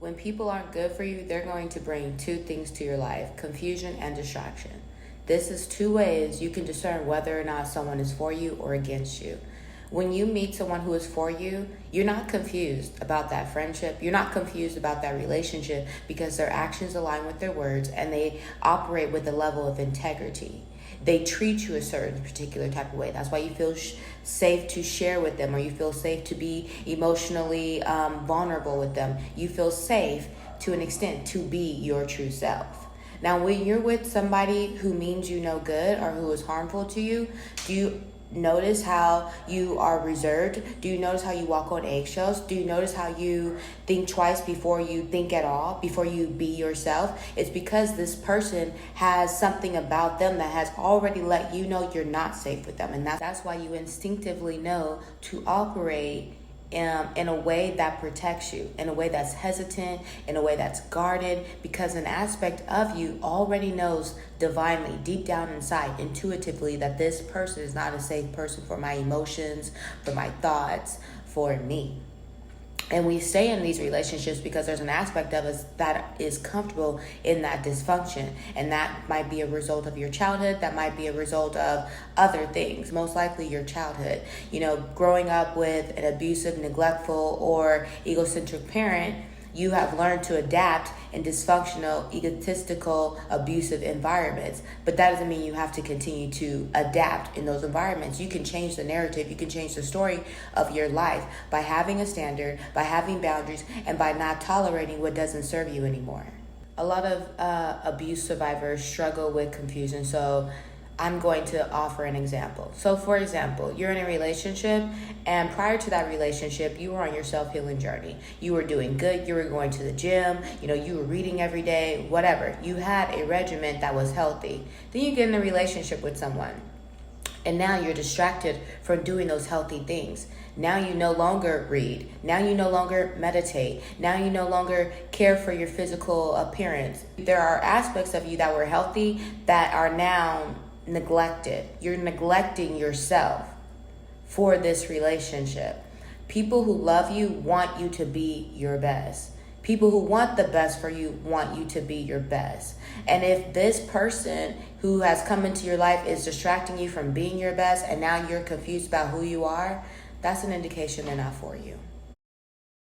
When people aren't good for you, they're going to bring two things to your life: confusion and distraction. This is two ways you can discern whether or not someone is for you or against you. When you meet someone who is for you, you're not confused about that friendship. You're not confused about that relationship because their actions align with their words and they operate with a level of integrity. They treat you a certain particular type of way. That's why you feel safe to share with them, or you feel safe to be emotionally vulnerable with them. You feel safe to an extent to be your true self. Now, when you're with somebody who means you no good or who is harmful to you, do you notice how you are reserved? Do you notice how you walk on eggshells? Do you notice how you think twice before you think at all, before you be yourself? It's because this person has something about them that has already let you know you're not safe with them. And that's why you instinctively know to operate in a way that protects you, in a way that's hesitant, in a way that's guarded, because an aspect of you already knows divinely, deep down inside, intuitively, that this person is not a safe person for my emotions, for my thoughts, for me. And we stay in these relationships because there's an aspect of us that is comfortable in that dysfunction. And that might be a result of your childhood. That might be a result of other things, most likely your childhood. You know, growing up with an abusive, neglectful, or egocentric parent, you have learned to adapt in dysfunctional, egotistical, abusive environments. But that doesn't mean you have to continue to adapt in those environments. You can change the narrative. You can change the story of your life by having a standard, by having boundaries, and by not tolerating what doesn't serve you anymore. A lot of abuse survivors struggle with confusion. So I'm going to offer an example. So for example, you're in a relationship, and prior to that relationship, you were on your self-healing journey. You were doing good. You were going to the gym. You were reading every day, whatever. You had a regimen that was healthy. Then you get in a relationship with someone, and now you're distracted from doing those healthy things. Now you no longer read. Now you no longer meditate. Now you no longer care for your physical appearance. There are aspects of you that were healthy that are now neglected. You're neglecting yourself for this relationship. People who love you want you to be your best. People who want the best for you want you to be your best. And if this person who has come into your life is distracting you from being your best, and now you're confused about who you are, that's an indication they're not for you.